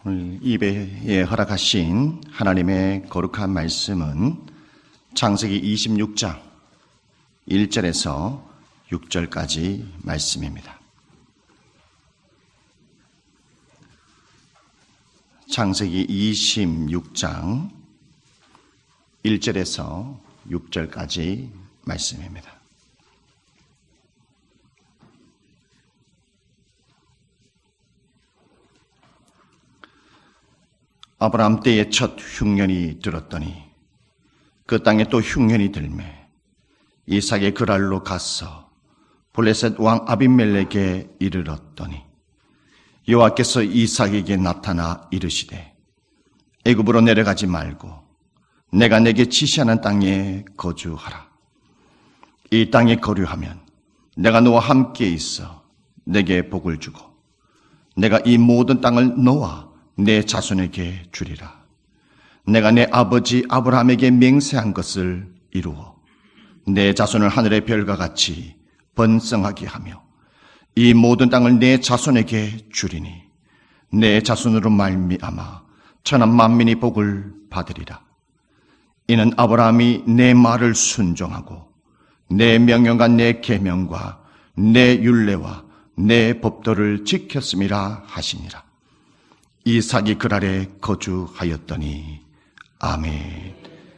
오늘 예배에 허락하신 하나님의 거룩한 말씀은 창세기 26장 1절에서 6절까지 말씀입니다. 창세기 26장 1절에서 6절까지 말씀입니다. 아브라함 때에 첫 흉년이 들었더니 그 땅에 또 흉년이 들매 이삭의 그랄로 가서 블레셋 왕 아비멜렉에 이르렀더니 여호와께서 이삭에게 나타나 이르시되 애굽으로 내려가지 말고 내가 내게 지시하는 땅에 거주하라. 이 땅에 거류하면 내가 너와 함께 있어 내게 복을 주고 내가 이 모든 땅을 너와 내 자손에게 주리라. 내가 내 아버지 아브라함에게 맹세한 것을 이루어 내 자손을 하늘의 별과 같이 번성하게 하며 이 모든 땅을 내 자손에게 주리니 내 자손으로 말미암아 천한 만민이 복을 받으리라. 이는 아브라함이 내 말을 순종하고 내 명령과 내 계명과 내 율례와 내 법도를 지켰음이라 하시니라. 이삭이 그랄에 거주하였더니 아멘.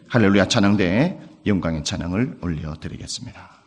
할렐루야. 찬양대에 영광의 찬양을 올려드리겠습니다.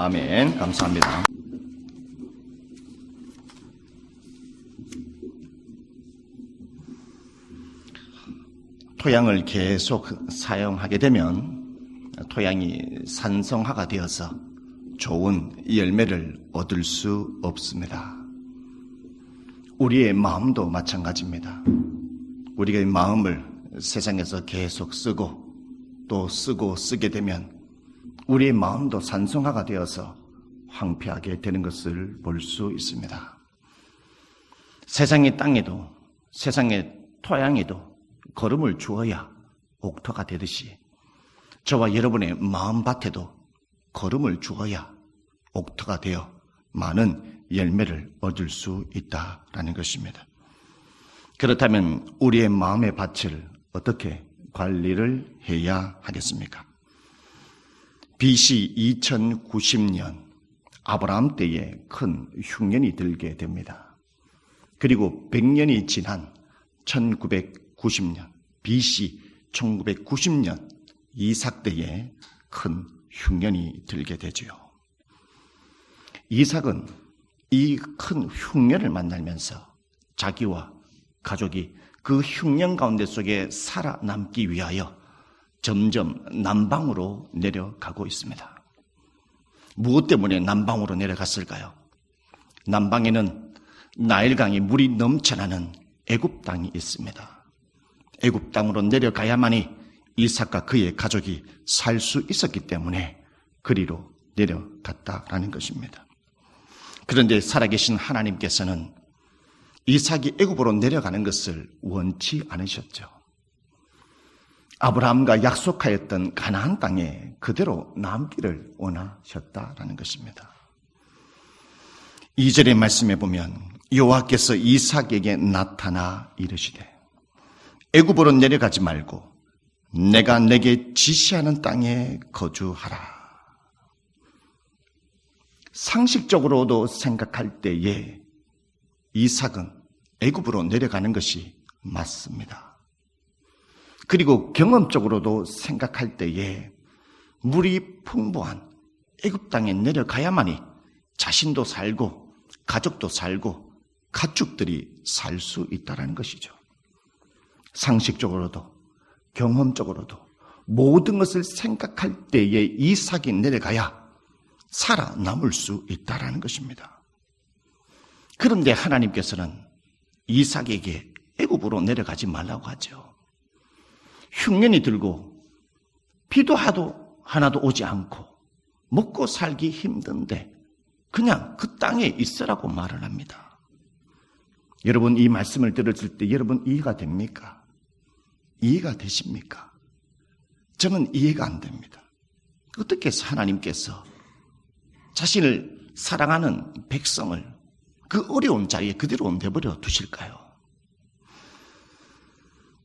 아멘. 감사합니다. 토양을 계속 사용하게 되면 토양이 산성화가 되어서 좋은 열매를 얻을 수 없습니다. 우리의 마음도 마찬가지입니다. 우리가 마음을 세상에서 계속 쓰고 또 쓰게 되면 우리의 마음도 산성화가 되어서 황폐하게 되는 것을 볼 수 있습니다. 세상의 땅에도 세상의 토양에도 거름을 주어야 옥토가 되듯이 저와 여러분의 마음밭에도 거름을 주어야 옥토가 되어 많은 열매를 얻을 수 있다라는 것입니다. 그렇다면 우리의 마음의 밭을 어떻게 관리를 해야 하겠습니까? BC 2090년 아브라함 때에 큰 흉년이 들게 됩니다. 그리고 100년이 지난 1990년 BC 1990년 이삭 때에 큰 흉년이 들게 되지요. 이삭은 이 큰 흉년을 만나면서 자기와 가족이 그 흉년 가운데 속에 살아남기 위하여 점점 남방으로 내려가고 있습니다. 무엇 때문에 남방으로 내려갔을까요? 남방에는 나일강이 물이 넘쳐나는 애굽 땅이 있습니다. 애굽 땅으로 내려가야만이 이삭과 그의 가족이 살 수 있었기 때문에 그리로 내려갔다라는 것입니다. 그런데 살아계신 하나님께서는 이삭이 애굽으로 내려가는 것을 원치 않으셨죠. 아브라함과 약속하였던 가나안 땅에 그대로 남기를 원하셨다라는 것입니다. 2절의 말씀에 보면 여호와께서 이삭에게 나타나 이르시되 애굽으로 내려가지 말고 내가 내게 지시하는 땅에 거주하라. 상식적으로도 생각할 때에 이삭은 애굽으로 내려가는 것이 맞습니다. 그리고 경험적으로도 생각할 때에 물이 풍부한 애굽 땅에 내려가야만이 자신도 살고 가족도 살고 가축들이 살 수 있다는 것이죠. 상식적으로도 경험적으로도 모든 것을 생각할 때에 이삭이 내려가야 살아남을 수 있다는 것입니다. 그런데 하나님께서는 이삭에게 애굽으로 내려가지 말라고 하죠. 흉년이 들고 비도 하나도 오지 않고 먹고 살기 힘든데 그냥 그 땅에 있으라고 말을 합니다. 여러분 이 말씀을 들었을 때 여러분 이해가 됩니까? 이해가 되십니까? 저는 이해가 안 됩니다. 어떻게 해서 하나님께서 자신을 사랑하는 백성을 그 어려운 자리에 그대로 내버려 두실까요?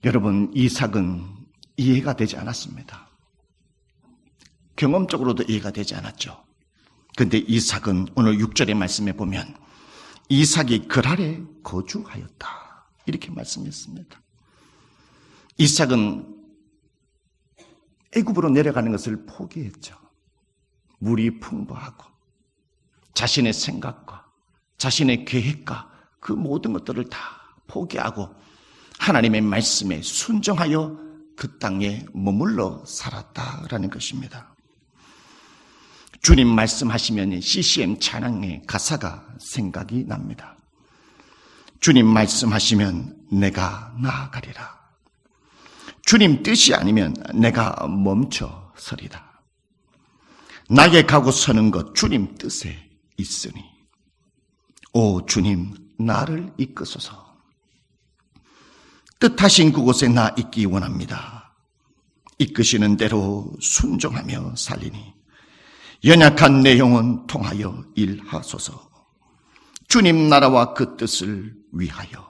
여러분 이삭은 이해가 되지 않았습니다. 경험적으로도 이해가 되지 않았죠. 그런데 이삭은 오늘 6절의 말씀에 보면 이삭이 그랄에 거주하였다 이렇게 말씀했습니다. 이삭은 애굽으로 내려가는 것을 포기했죠. 물이 풍부하고 자신의 생각과 자신의 계획과 그 모든 것들을 다 포기하고 하나님의 말씀에 순종하여 그 땅에 머물러 살았다라는 것입니다. 주님 말씀하시면 CCM 찬양의 가사가 생각이 납니다. 주님 말씀하시면 내가 나아가리라. 주님 뜻이 아니면 내가 멈춰 서리라. 나의 가고 서는 것 주님 뜻에 있으니 오 주님 나를 이끄소서. 뜻하신 그곳에 나 있기 원합니다. 이끄시는 대로 순종하며 살리니 연약한 내 영혼 통하여 일하소서. 주님 나라와 그 뜻을 위하여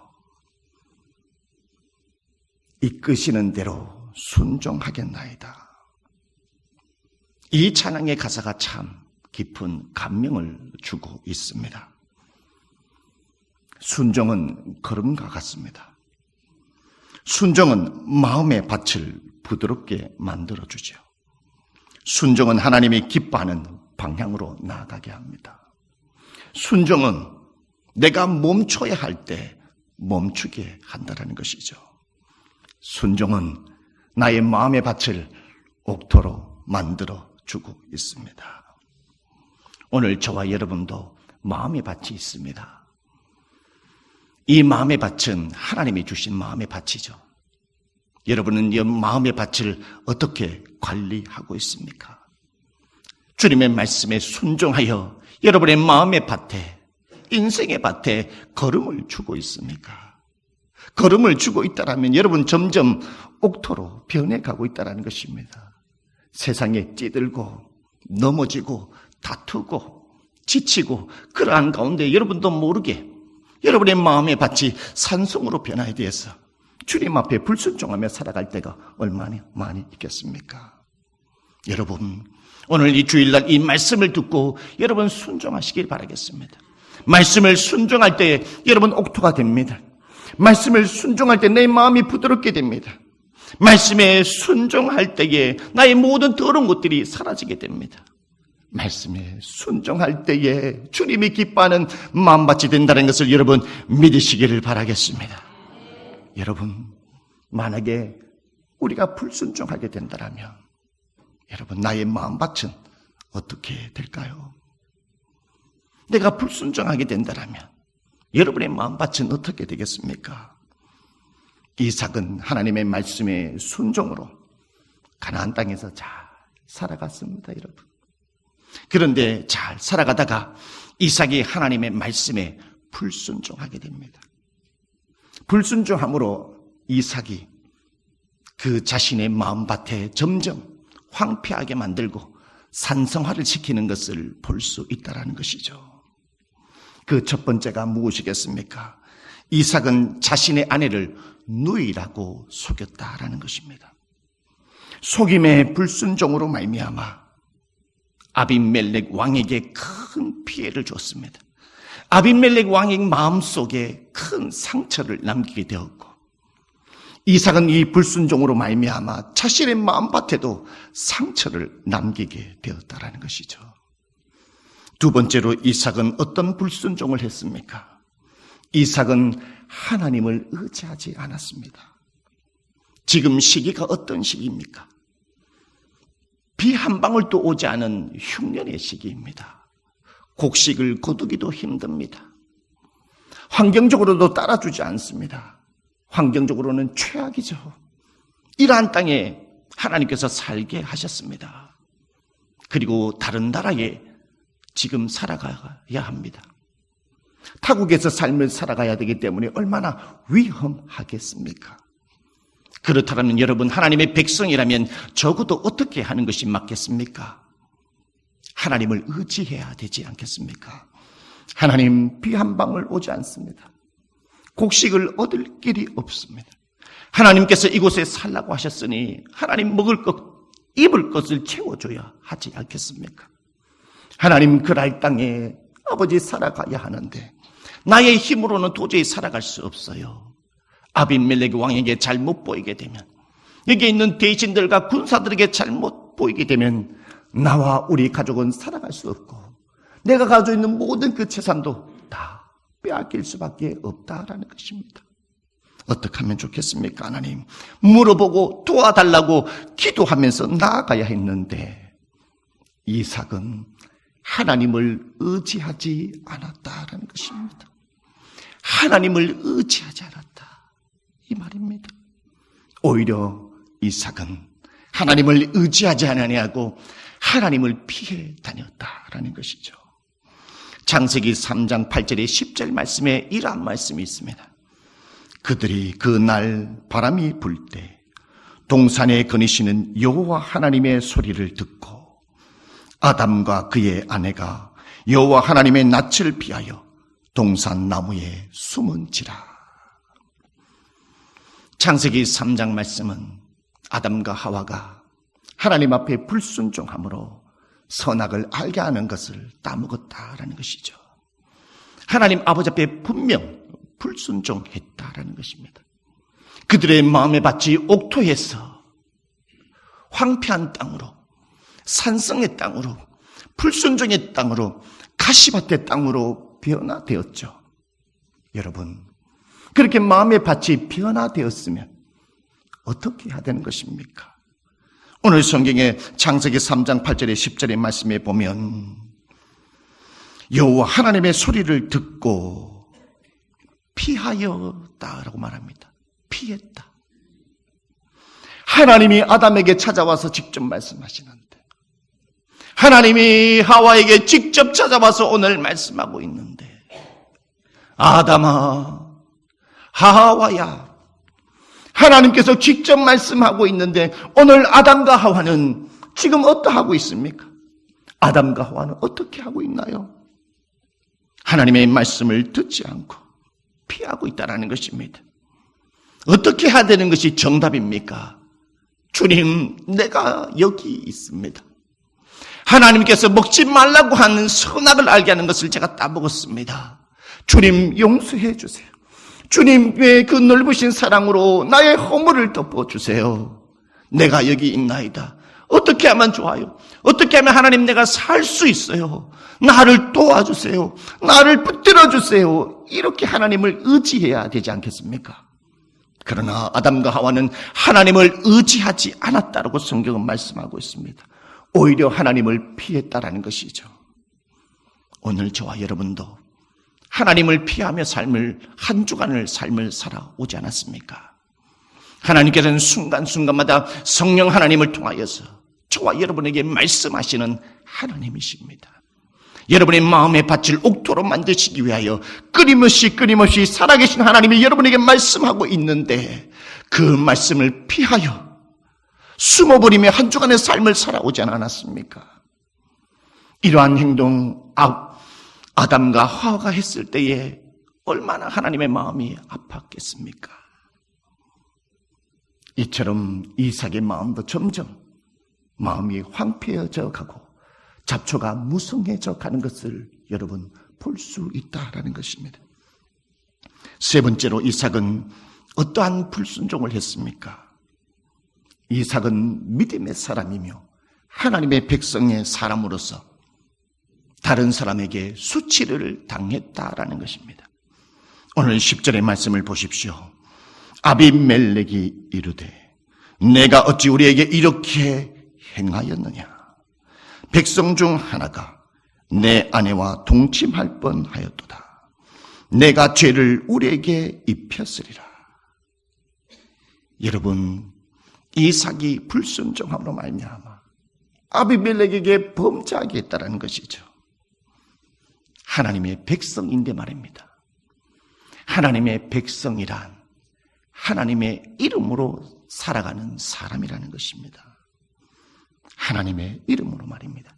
이끄시는 대로 순종하겠나이다. 이 찬양의 가사가 참 깊은 감명을 주고 있습니다. 순종은 걸음과 같습니다. 순종은 마음의 밭을 부드럽게 만들어주죠. 순종은 하나님이 기뻐하는 방향으로 나아가게 합니다. 순종은 내가 멈춰야 할 때 멈추게 한다는 것이죠. 순종은 나의 마음의 밭을 옥토로 만들어 주고 있습니다. 오늘 저와 여러분도 마음의 밭이 있습니다. 이 마음의 밭은 하나님이 주신 마음의 밭이죠. 여러분은 이 마음의 밭을 어떻게 관리하고 있습니까? 주님의 말씀에 순종하여 여러분의 마음의 밭에, 인생의 밭에 걸음을 주고 있습니까? 걸음을 주고 있다면 여러분 점점 옥토로 변해가고 있다는 것입니다. 세상에 찌들고 넘어지고 다투고 지치고 그러한 가운데 여러분도 모르게 여러분의 마음의 밭이 산성으로 변화에 대해서 주님 앞에 불순종하며 살아갈 때가 얼마나 많이 있겠습니까? 여러분, 오늘 이 주일날 이 말씀을 듣고 여러분 순종하시길 바라겠습니다. 말씀을 순종할 때 여러분 옥토가 됩니다. 말씀을 순종할 때 내 마음이 부드럽게 됩니다. 말씀에 순종할 때에 나의 모든 더러운 것들이 사라지게 됩니다. 말씀에 순종할 때에 주님이 기뻐하는 마음밭이 된다는 것을 여러분 믿으시기를 바라겠습니다. 여러분, 만약에 우리가 불순종하게 된다면 여러분 나의 마음밭은 어떻게 될까요? 내가 불순종하게 된다면 여러분의 마음밭은 어떻게 되겠습니까? 이삭은 하나님의 말씀에 순종으로 가나안 땅에서 잘 살아갔습니다, 여러분. 그런데 잘 살아가다가 이삭이 하나님의 말씀에 불순종하게 됩니다. 불순종함으로 이삭이 그 자신의 마음밭에 점점 황폐하게 만들고 산성화를 시키는 것을 볼 수 있다는 것이죠. 그 첫 번째가 무엇이겠습니까? 이삭은 자신의 아내를 누이라고 속였다라는 것입니다. 속임의 불순종으로 말미암아 아비멜렉 왕에게 큰 피해를 줬습니다. 아비멜렉 왕의 마음속에 큰 상처를 남기게 되었고 이삭은 이 불순종으로 말미암아 자신의 마음밭에도 상처를 남기게 되었다라는 것이죠. 두 번째로 이삭은 어떤 불순종을 했습니까? 이삭은 하나님을 의지하지 않았습니다. 지금 시기가 어떤 시기입니까? 비 한 방울도 오지 않은 흉년의 시기입니다. 곡식을 거두기도 힘듭니다. 환경적으로도 따라주지 않습니다. 환경적으로는 최악이죠. 이러한 땅에 하나님께서 살게 하셨습니다. 그리고 다른 나라에 지금 살아가야 합니다. 타국에서 삶을 살아가야 되기 때문에 얼마나 위험하겠습니까? 그렇다면 여러분 하나님의 백성이라면 적어도 어떻게 하는 것이 맞겠습니까? 하나님을 의지해야 되지 않겠습니까? 하나님 비 한 방울 오지 않습니다. 곡식을 얻을 길이 없습니다. 하나님께서 이곳에 살라고 하셨으니 하나님 먹을 것, 입을 것을 채워줘야 하지 않겠습니까? 하나님 그랄 땅에 아버지 살아가야 하는데 나의 힘으로는 도저히 살아갈 수 없어요. 아비멜렉 왕에게 잘못 보이게 되면, 여기 있는 대신들과 군사들에게 잘못 보이게 되면 나와 우리 가족은 살아갈 수 없고 내가 가지고 있는 모든 그 재산도 다 빼앗길 수밖에 없다라는 것입니다. 어떻게 하면 좋겠습니까? 하나님 물어보고 도와달라고 기도하면서 나아가야 했는데 이삭은 하나님을 의지하지 않았다라는 것입니다. 하나님을 의지하지 않았다 이 말입니다. 오히려 이삭은 하나님을 의지하지 않으냐고 하나님을 피해 다녔다라는 것이죠. 창세기 3장 8절에 10절 말씀에 이러한 말씀이 있습니다. 그들이 그 날 바람이 불 때 동산에 거니시는 여호와 하나님의 소리를 듣고 아담과 그의 아내가 여호와 하나님의 낯을 피하여 동산 나무에 숨은지라. 창세기 3장 말씀은 아담과 하와가 하나님 앞에 불순종함으로 선악을 알게 하는 것을 따먹었다라는 것이죠. 하나님 아버지 앞에 분명 불순종했다라는 것입니다. 그들의 마음의 밭이 옥토해서 황폐한 땅으로, 산성의 땅으로, 불순종의 땅으로, 가시밭의 땅으로 변화되었죠. 여러분, 그렇게 마음의 밭이 변화되었으면 어떻게 해야 되는 것입니까? 오늘 성경의 창세기 3장 8절에 10절의 말씀에 보면 여호와 하나님의 소리를 듣고 피하였다라고 말합니다. 피했다. 하나님이 아담에게 찾아와서 직접 말씀하시는데, 하나님이 하와에게 직접 찾아와서 오늘 말씀하고 있는데, 아담아, 하와야, 하나님께서 직접 말씀하고 있는데 오늘 아담과 하와는 지금 어떠하고 있습니까? 아담과 하와는 어떻게 하고 있나요? 하나님의 말씀을 듣지 않고 피하고 있다는 것입니다. 어떻게 해야 되는 것이 정답입니까? 주님, 내가 여기 있습니다. 하나님께서 먹지 말라고 하는 선악을 알게 하는 것을 제가 따먹었습니다. 주님, 용서해 주세요. 주님의 그 넓으신 사랑으로 나의 허물을 덮어주세요. 내가 여기 있나이다. 어떻게 하면 좋아요? 어떻게 하면 하나님 내가 살 수 있어요? 나를 도와주세요. 나를 붙들어주세요. 이렇게 하나님을 의지해야 되지 않겠습니까? 그러나 아담과 하와는 하나님을 의지하지 않았다라고 성경은 말씀하고 있습니다. 오히려 하나님을 피했다라는 것이죠. 오늘 저와 여러분도 하나님을 피하며 한 주간을 삶을 살아오지 않았습니까? 하나님께서는 순간순간마다 성령 하나님을 통하여서 저와 여러분에게 말씀하시는 하나님이십니다. 여러분의 마음의 밭을 옥토로 만드시기 위하여 끊임없이 살아계신 하나님이 여러분에게 말씀하고 있는데 그 말씀을 피하여 숨어버리며 한 주간의 삶을 살아오지 않았습니까? 이러한 행동, 아담과 하와가 했을 때에 얼마나 하나님의 마음이 아팠겠습니까? 이처럼 이삭의 마음도 점점 마음이 황폐해져 가고 잡초가 무성해져 가는 것을 여러분 볼 수 있다라는 것입니다. 세 번째로 이삭은 어떠한 불순종을 했습니까? 이삭은 믿음의 사람이며 하나님의 백성의 사람으로서 다른 사람에게 수치를 당했다라는 것입니다. 오늘 10절의 말씀을 보십시오. 아비멜렉이 이르되 내가 어찌 우리에게 이렇게 행하였느냐? 백성 중 하나가 내 아내와 동침할 뻔하였도다. 내가 죄를 우리에게 입혔으리라. 여러분, 이삭이 불순종함으로 말미암아 아비멜렉에게 범죄하게 했다는 것이죠. 하나님의 백성인데 말입니다. 하나님의 백성이란 하나님의 이름으로 살아가는 사람이라는 것입니다. 하나님의 이름으로 말입니다.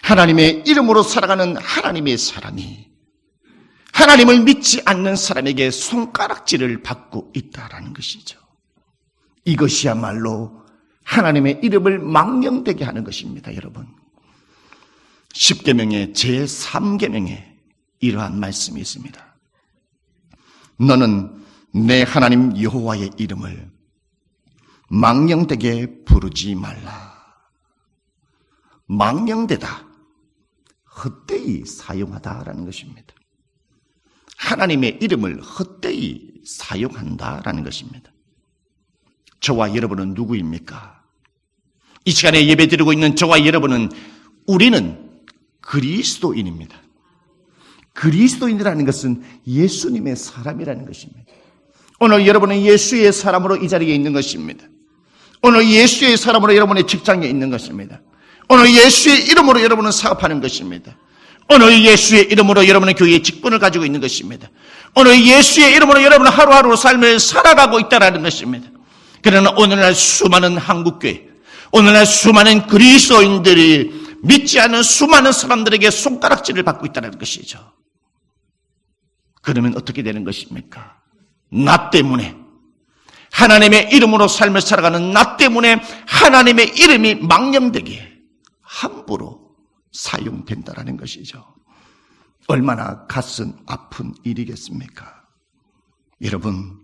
하나님의 이름으로 살아가는 하나님의 사람이 하나님을 믿지 않는 사람에게 손가락질을 받고 있다는 것이죠. 이것이야말로 하나님의 이름을 망령되게 하는 것입니다, 여러분. 10계명의 제3계명에 이러한 말씀이 있습니다. 너는 내 하나님 여호와의 이름을 망령되게 부르지 말라. 망령되다, 헛되이 사용하다라는 것입니다. 하나님의 이름을 헛되이 사용한다라는 것입니다. 저와 여러분은 누구입니까? 이 시간에 예배드리고 있는 저와 여러분은 우리는 그리스도인입니다. 그리스도인이라는 것은 예수님의 사람이라는 것입니다. 오늘 여러분은 예수의 사람으로 이 자리에 있는 것입니다. 오늘 예수의 사람으로 여러분의 직장에 있는 것입니다. 오늘 예수의 이름으로 여러분은 사업하는 것입니다. 오늘 예수의 이름으로 여러분은 교회의 직분을 가지고 있는 것입니다. 오늘 예수의 이름으로 여러분은 하루하루 삶을 살아가고 있다는 것입니다. 그러나 오늘날 수많은 한국교회, 오늘날 수많은 그리스도인들이 믿지 않는 수많은 사람들에게 손가락질을 받고 있다는 것이죠. 그러면 어떻게 되는 것입니까? 나 때문에, 하나님의 이름으로 삶을 살아가는 나 때문에 하나님의 이름이 망령되게 함부로 사용된다는 것이죠. 얼마나 가슴 아픈 일이겠습니까? 여러분,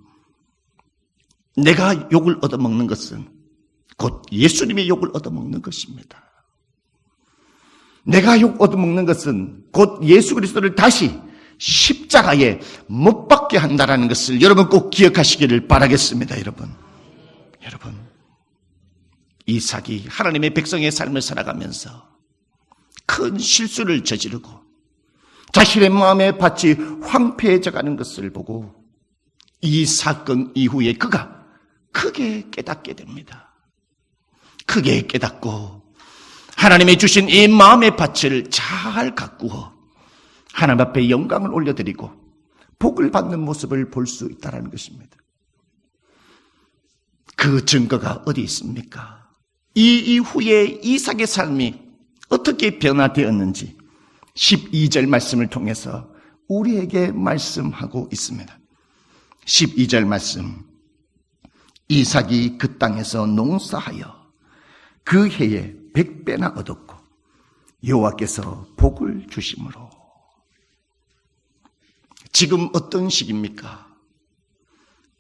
내가 욕을 얻어먹는 것은 곧 예수님의 욕을 얻어먹는 것입니다. 내가 욕 얻어먹는 것은 곧 예수 그리스도를 다시 십자가에 못 박게 한다라는 것을 여러분 꼭 기억하시기를 바라겠습니다. 여러분, 이삭이 하나님의 백성의 삶을 살아가면서 큰 실수를 저지르고 자신의 마음의 밭이 황폐해져 가는 것을 보고 이 사건 이후에 그가 크게 깨닫게 됩니다. 크게 깨닫고 하나님이 주신 이 마음의 밭을 잘 가꾸어 하나님 앞에 영광을 올려드리고 복을 받는 모습을 볼 수 있다는 것입니다. 그 증거가 어디 있습니까? 이 이후에 이삭의 삶이 어떻게 변화되었는지 12절 말씀을 통해서 우리에게 말씀하고 있습니다. 12절 말씀, 이삭이 그 땅에서 농사하여 그 해에 100배나 얻었고 여호와께서 복을 주심으로. 지금 어떤 시기입니까?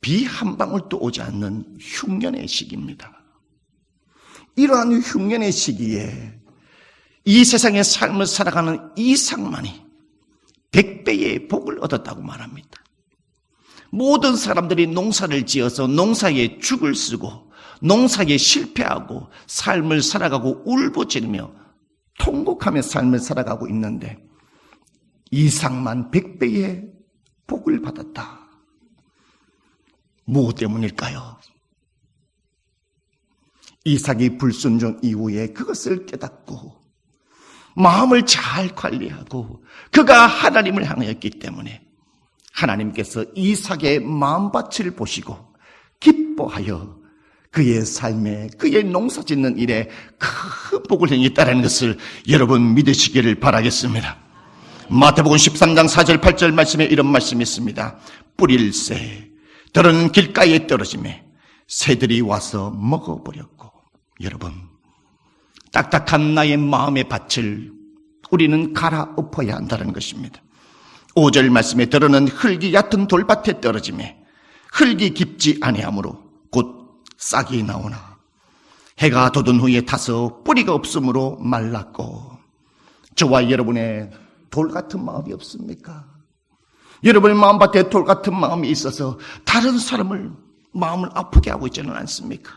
비 한 방울도 오지 않는 흉년의 시기입니다. 이러한 흉년의 시기에 이 세상의 삶을 살아가는 이삭만이 100배의 복을 얻었다고 말합니다. 모든 사람들이 농사를 지어서 농사에 죽을 쓰고 농사에 실패하고 삶을 살아가고 울부짖으며 통곡하며 삶을 살아가고 있는데 이삭만 100배의 복을 받았다. 뭐 때문일까요? 이삭이 불순종 이후에 그것을 깨닫고 마음을 잘 관리하고 그가 하나님을 향하였기 때문에 하나님께서 이삭의 마음밭을 보시고 기뻐하여 그의 삶에, 그의 농사짓는 일에 큰 복을 행했다는 것을 여러분 믿으시기를 바라겠습니다. 마태복음 13장 4절 8절 말씀에 이런 말씀이 있습니다. 뿌릴새 들은 길가에 떨어지매 새들이 와서 먹어버렸고. 여러분, 딱딱한 나의 마음의 밭을 우리는 갈아엎어야 한다는 것입니다. 5절 말씀에 들어는 흙이 얕은 돌밭에 떨어지매 흙이 깊지 아니하므로 곧 싹이 나오나 해가 돋은 후에 타서 뿌리가 없으므로 말랐고. 저와 여러분의 돌 같은 마음이 없습니까? 여러분의 마음밭에 돌 같은 마음이 있어서 다른 사람을 마음을 아프게 하고 있지는 않습니까?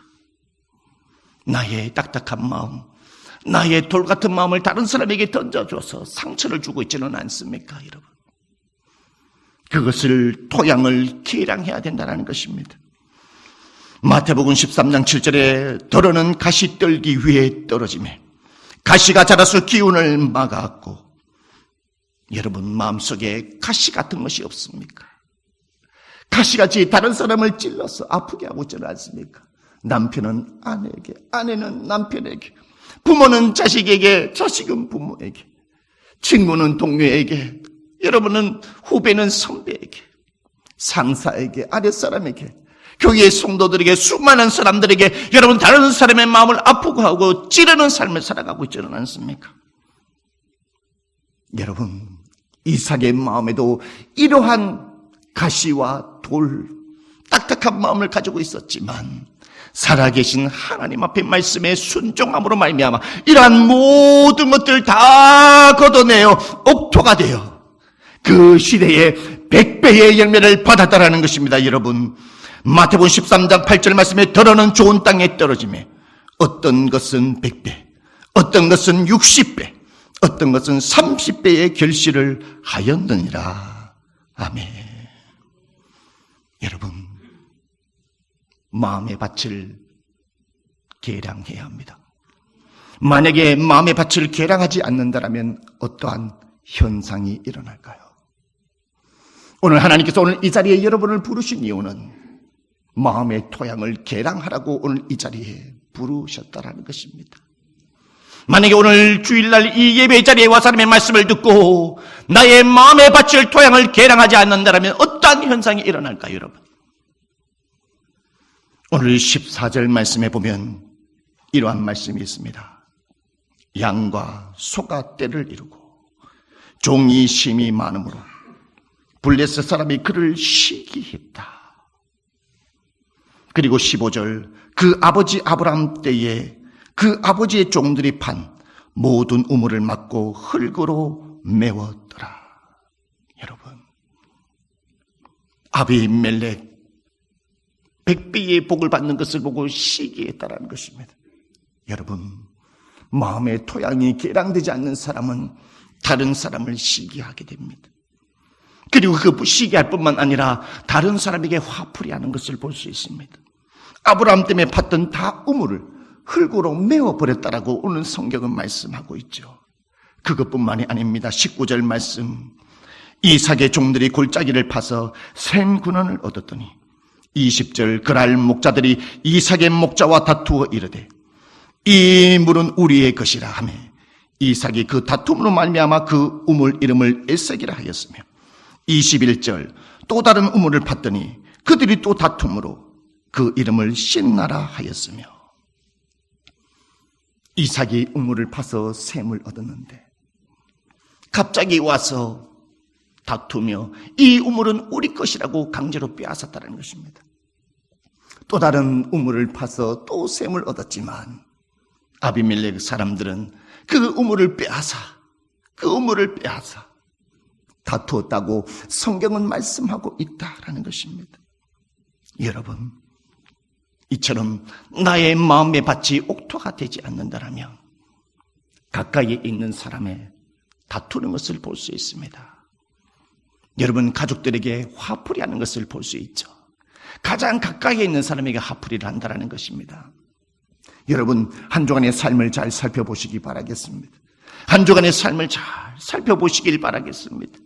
나의 딱딱한 마음, 나의 돌 같은 마음을 다른 사람에게 던져줘서 상처를 주고 있지는 않습니까, 여러분? 그것을 토양을 개량해야 된다는 것입니다. 마태복음 13장 7절에 더러는 가시떨기 위에 떨어지매 가시가 자라서 기운을 막았고. 여러분 마음속에 가시 같은 것이 없습니까? 가시같이 다른 사람을 찔러서 아프게 하고 있지는 않습니까? 남편은 아내에게, 아내는 남편에게, 부모는 자식에게, 자식은 부모에게, 친구는 동료에게, 여러분은 후배는 선배에게, 상사에게, 아랫사람에게, 교회의 성도들에게, 수많은 사람들에게 여러분 다른 사람의 마음을 아프고 하고 찌르는 삶을 살아가고 있지는 않습니까? 여러분, 이삭의 마음에도 이러한 가시와 돌, 딱딱한 마음을 가지고 있었지만 살아계신 하나님 앞에 말씀에 순종함으로 말미암아 이러한 모든 것들 다 걷어내어 옥토가 되어 그 시대에 100배의 열매를 받았다라는 것입니다. 여러분, 마태복음 13장 8절 말씀에 더러는 좋은 땅에 떨어지매 어떤 것은 100배, 어떤 것은 60배, 어떤 것은 30배의 결실을 하였느니라. 아멘. 여러분, 마음의 밭을 개량해야 합니다. 만약에 마음의 밭을 개량하지 않는다면 어떠한 현상이 일어날까요? 오늘 하나님께서 오늘 이 자리에 여러분을 부르신 이유는 마음의 토양을 개량하라고 오늘 이 자리에 부르셨다라는 것입니다. 만약에 오늘 주일날 이 예배 자리에 와서 하나님의 말씀을 듣고 나의 마음의 밭을 토양을 개량하지 않는다면 어떠한 현상이 일어날까요, 여러분? 오늘 14절 말씀에 보면 이러한 말씀이 있습니다. 양과 소가 떼를 이루고 종이 심이 많으므로 블레셋 사람이 그를 시기했다. 그리고 15절, 그 아버지 아브라함 때에 그 아버지의 종들이 판 모든 우물을 막고 흙으로 메웠더라. 여러분, 아비멜렉 백배의 복을 받는 것을 보고 시기했다라는 것입니다. 여러분, 마음의 토양이 개량되지 않는 사람은 다른 사람을 시기하게 됩니다. 그리고 그 시기할 뿐만 아니라 다른 사람에게 화풀이하는 것을 볼 수 있습니다. 아브라함 때문에 팠던 다 우물을 흙으로 메워버렸다라고 오늘 성경은 말씀하고 있죠. 그것뿐만이 아닙니다. 19절 말씀, 이삭의 종들이 골짜기를 파서 샘 근원을 얻었더니 20절, 그날 목자들이 이삭의 목자와 다투어 이르되 이 물은 우리의 것이라 하며 이삭이 그 다툼으로 말미암아 그 우물 이름을 에색이라 하였으며 21절, 또 다른 우물을 팠더니 그들이 또 다툼으로 그 이름을 신나라 하였으며. 이삭이 우물을 파서 샘을 얻었는데 갑자기 와서 다투며 이 우물은 우리 것이라고 강제로 빼앗았다는 것입니다. 또 다른 우물을 파서 또 샘을 얻었지만 아비멜렉 사람들은 그 우물을 빼앗아 다투었다고 성경은 말씀하고 있다라는 것입니다. 여러분, 이처럼 나의 마음의 밭이 옥토가 되지 않는다라면 가까이에 있는 사람의 다투는 것을 볼 수 있습니다. 여러분, 가족들에게 화풀이하는 것을 볼 수 있죠. 가장 가까이에 있는 사람에게 화풀이를 한다는 것입니다. 여러분, 한 주간의 삶을 잘 살펴보시기 바라겠습니다. 한 주간의 삶을 잘 살펴보시길 바라겠습니다.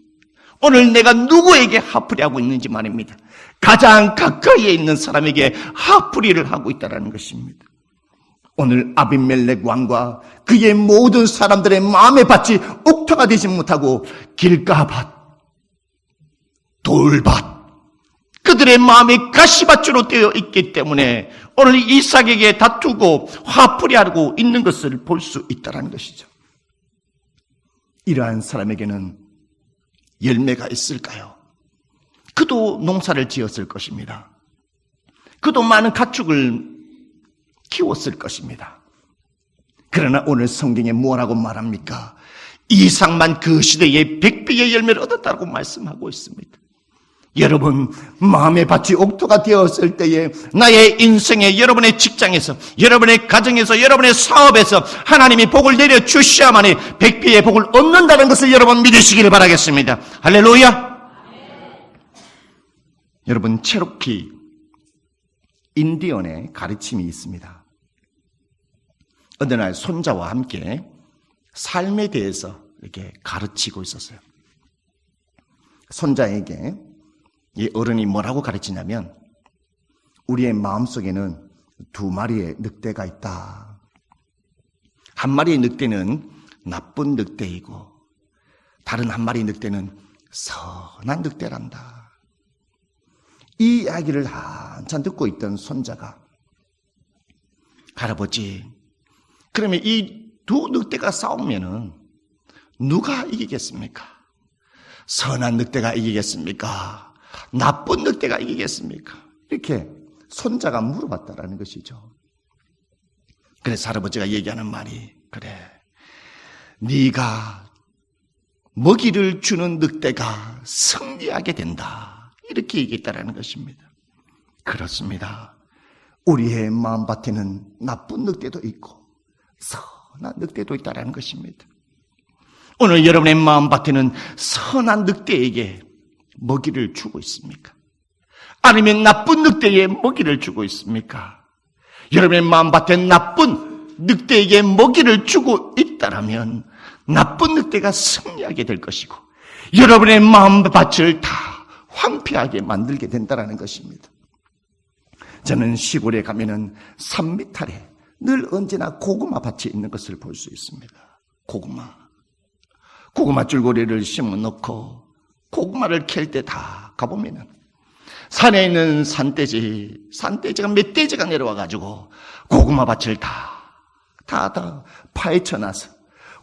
오늘 내가 누구에게 화풀이하고 있는지 말입니다. 가장 가까이에 있는 사람에게 화풀이를 하고 있다는 것입니다. 오늘 아비멜렉 왕과 그의 모든 사람들의 마음의 밭이 옥토가 되지 못하고 길가밭, 돌밭, 그들의 마음이 가시밭으로 되어 있기 때문에 오늘 이삭에게 다투고 화풀이하고 있는 것을 볼 수 있다는 것이죠. 이러한 사람에게는 열매가 있을까요? 그도 농사를 지었을 것입니다. 그도 많은 가축을 키웠을 것입니다. 그러나 오늘 성경에 뭐라고 말합니까? 이삭만 그 시대에 100배의 열매를 얻었다고 말씀하고 있습니다. 여러분, 마음의 밭이 옥토가 되었을 때에 나의 인생에, 여러분의 직장에서, 여러분의 가정에서, 여러분의 사업에서 하나님이 복을 내려주셔야만이 100배의 복을 얻는다는 것을 여러분 믿으시기를 바라겠습니다. 할렐루야. 여러분, 체로키 인디언의 가르침이 있습니다. 어느 날 손자와 함께 삶에 대해서 이렇게 가르치고 있었어요. 손자에게 이 어른이 뭐라고 가르치냐면, 우리의 마음속에는 두 마리의 늑대가 있다. 한 마리의 늑대는 나쁜 늑대이고 다른 한 마리의 늑대는 선한 늑대란다. 이 이야기를 한참 듣고 있던 손자가, 할아버지, 그러면 이 두 늑대가 싸우면은 누가 이기겠습니까? 선한 늑대가 이기겠습니까? 나쁜 늑대가 이기겠습니까? 이렇게 손자가 물어봤다라는 것이죠. 그래서 할아버지가 얘기하는 말이, 그래, 네가 먹이를 주는 늑대가 승리하게 된다, 이렇게 얘기했다라는 것입니다. 그렇습니다. 우리의 마음밭에는 나쁜 늑대도 있고 선한 늑대도 있다라는 것입니다. 오늘 여러분의 마음밭에는 선한 늑대에게 먹이를 주고 있습니까? 아니면 나쁜 늑대에 먹이를 주고 있습니까? 여러분의 마음밭에 나쁜 늑대에게 먹이를 주고 있다라면 나쁜 늑대가 승리하게 될 것이고 여러분의 마음밭을 다 황폐하게 만들게 된다는 것입니다. 저는 시골에 가면은 산미탈에 늘 언제나 고구마 밭이 있는 것을 볼 수 있습니다. 고구마 줄거리를 심어 놓고 고구마를 캘 때 다 가보면은 산에 있는 산돼지가 멧돼지가 내려와 가지고 고구마 밭을 다 파헤쳐 놔서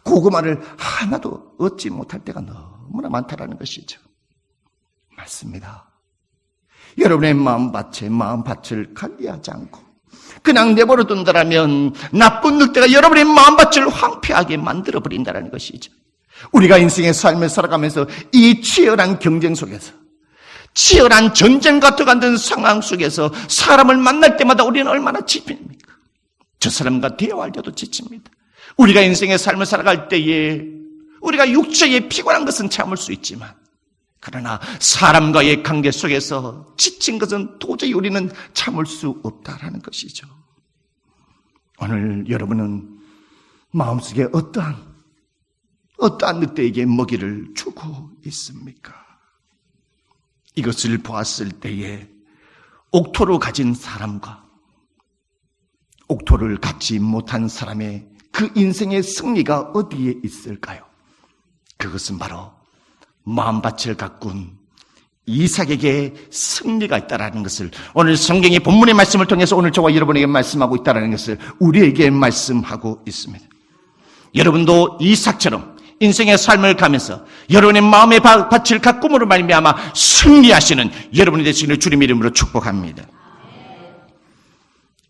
고구마를 하나도 얻지 못할 때가 너무나 많다라는 것이죠. 맞습니다. 여러분의 마음밭을 관리하지 않고 그냥 내버려 둔다라면 나쁜 늑대가 여러분의 마음밭을 황폐하게 만들어버린다는 것이죠. 우리가 인생의 삶을 살아가면서 이 치열한 경쟁 속에서, 치열한 전쟁과 같은 상황 속에서 사람을 만날 때마다 우리는 얼마나 지칩니까? 저 사람과 대화할 때도 지칩니다. 우리가 인생의 삶을 살아갈 때에 우리가 육체에 피곤한 것은 참을 수 있지만, 그러나 사람과의 관계 속에서 지친 것은 도저히 우리는 참을 수 없다라는 것이죠. 오늘 여러분은 마음속에 어떠한 늑대에게 먹이를 주고 있습니까? 이것을 보았을 때에 옥토를 가진 사람과 옥토를 갖지 못한 사람의 그 인생의 승리가 어디에 있을까요? 그것은 바로 마음밭을 가꾼 이삭에게 승리가 있다는 것을 오늘 성경의 본문의 말씀을 통해서 오늘 저와 여러분에게 말씀하고 있다는 것을 우리에게 말씀하고 있습니다. 여러분도 이삭처럼 인생의 삶을 가면서 여러분의 마음의 밭을 가꿈으로 말미암아 승리하시는 여러분이 되시기를 주님의 이름으로 축복합니다.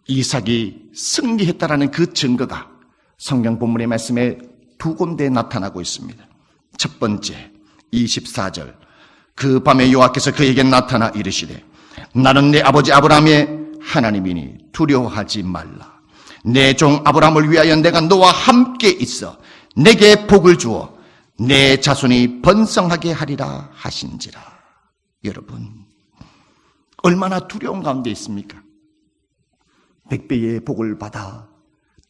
이삭이 승리했다라는 그 증거가 성경 본문의 말씀에 두 군데 나타나고 있습니다. 첫 번째 24절, 그 밤에 여호와께서 그에게 나타나 이르시되 나는 내 아버지 아브라함의 하나님이니 두려워하지 말라. 내 종 아브라함을 위하여 내가 너와 함께 있어 내게 복을 주어 내 자손이 번성하게 하리라 하신지라. 여러분, 얼마나 두려운 가운데 있습니까? 100배의 복을 받아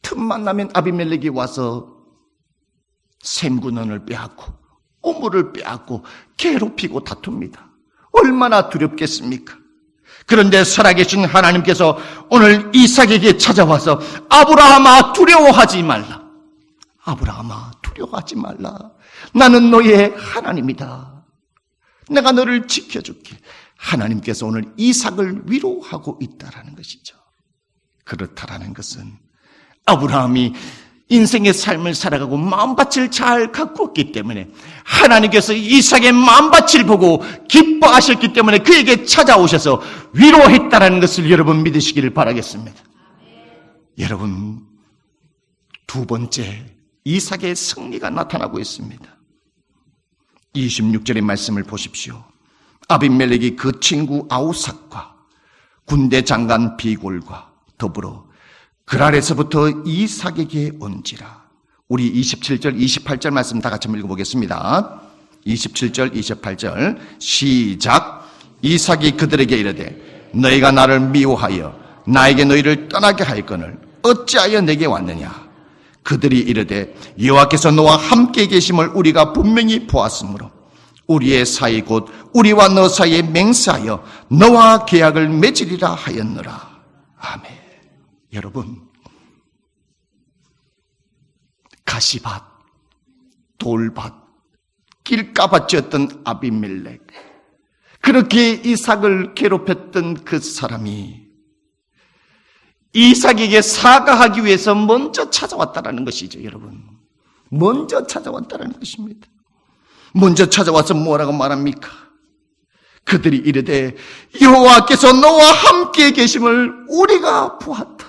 틈만 나면 아비멜렉이 와서 샘군원을 빼앗고 우물을 빼앗고 괴롭히고 다툽니다. 얼마나 두렵겠습니까? 그런데 살아계신 하나님께서 오늘 이삭에게 찾아와서 아브라함아 두려워하지 말라. 아브라함아 두려워하지 말라. 나는 너의 하나님이다. 내가 너를 지켜줄게. 하나님께서 오늘 이삭을 위로하고 있다라는 것이죠. 그렇다라는 것은 아브라함이 인생의 삶을 살아가고 마음밭을 잘 가꾸었기 때문에 하나님께서 이삭의 마음밭을 보고 기뻐하셨기 때문에 그에게 찾아오셔서 위로했다라는 것을 여러분 믿으시기를 바라겠습니다. 여러분, 두 번째 이삭의 승리가 나타나고 있습니다. 26절의 말씀을 보십시오. 아비멜렉이 그 친구 아우삭과 군대 장관 비골과 더불어 그랄에서부터 이삭에게 온지라. 우리 27절, 28절 말씀 다 같이 한번 읽어보겠습니다. 27절, 28절 시작. 이삭이 그들에게 이르되 너희가 나를 미워하여 나에게 너희를 떠나게 하였거늘 어찌하여 내게 왔느냐. 그들이 이르되 여호와께서 너와 함께 계심을 우리가 분명히 보았으므로 우리의 사이 곧 우리와 너 사이에 맹세하여 너와 계약을 맺으리라 하였노라. 아멘. 여러분, 가시밭, 돌밭, 길가밭이었던 아비멜렉, 그렇게 이삭을 괴롭혔던 그 사람이 이삭에게 사과하기 위해서 먼저 찾아왔다는 것이죠. 여러분, 먼저 찾아왔다는 것입니다. 먼저 찾아와서 뭐라고 말합니까? 그들이 이르되 여호와께서 너와 함께 계심을 우리가 보았다.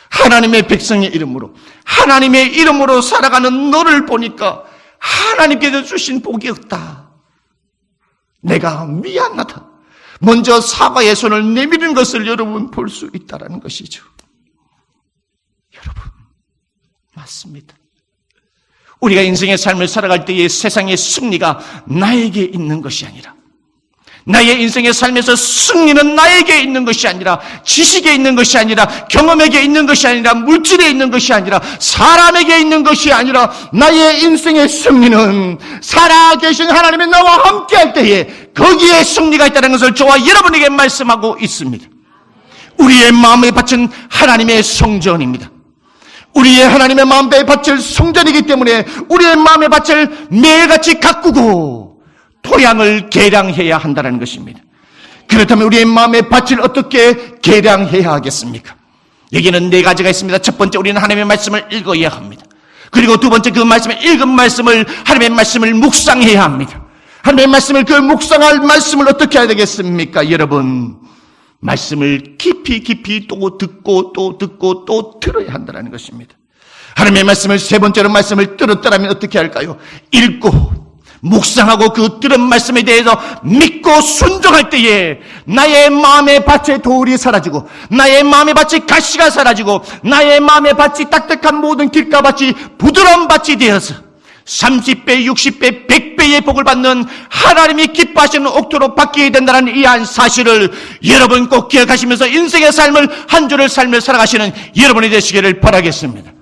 하나님의 백성의 이름으로, 하나님의 이름으로 살아가는 너를 보니까 하나님께서 주신 복이 없다. 내가 미안하다. 먼저 사과의 손을 내미는 것을 여러분 볼 수 있다는 것이죠. 여러분, 맞습니다. 우리가 인생의 삶을 살아갈 때의 세상의 승리가 나에게 있는 것이 아니라, 나의 인생의 삶에서 승리는 나에게 있는 것이 아니라, 지식에 있는 것이 아니라, 경험에게 있는 것이 아니라, 물질에 있는 것이 아니라, 사람에게 있는 것이 아니라, 나의 인생의 승리는 살아계신 하나님이 나와 함께 할 때에 거기에 승리가 있다는 것을 저와 여러분에게 말씀하고 있습니다. 우리의 마음의 밭은 하나님의 성전입니다. 우리의 하나님의 마음의 밭을 성전이기 때문에 우리의 마음의 밭을 매일같이 가꾸고 토양을 개량해야 한다는 것입니다. 그렇다면 우리의 마음의 밭을 어떻게 개량해야 하겠습니까? 여기는 네 가지가 있습니다. 첫 번째, 우리는 하나님의 말씀을 읽어야 합니다. 그리고 두 번째, 그 말씀을 읽은 말씀을, 하나님의 말씀을 묵상해야 합니다. 하나님의 말씀을, 그 묵상할 말씀을 어떻게 해야 되겠습니까? 여러분, 말씀을 깊이 또 듣고 또 들어야 한다는 것입니다. 하나님의 말씀을 세 번째로 말씀을 들었더라면 어떻게 할까요? 읽고 묵상하고 그 들은 말씀에 대해서 믿고 순종할 때에 나의 마음의 밭에 돌이 사라지고 나의 마음의 밭에 가시가 사라지고 나의 마음의 밭이 딱딱한 모든 길가밭이 부드러운 밭이 되어서 30배, 60배, 100배의 복을 받는 하나님이 기뻐하시는 옥토로 바뀌게 된다는 이 한 사실을 여러분 꼭 기억하시면서 인생의 삶을 한 주를 살며 살아가시는 여러분이 되시기를 바라겠습니다.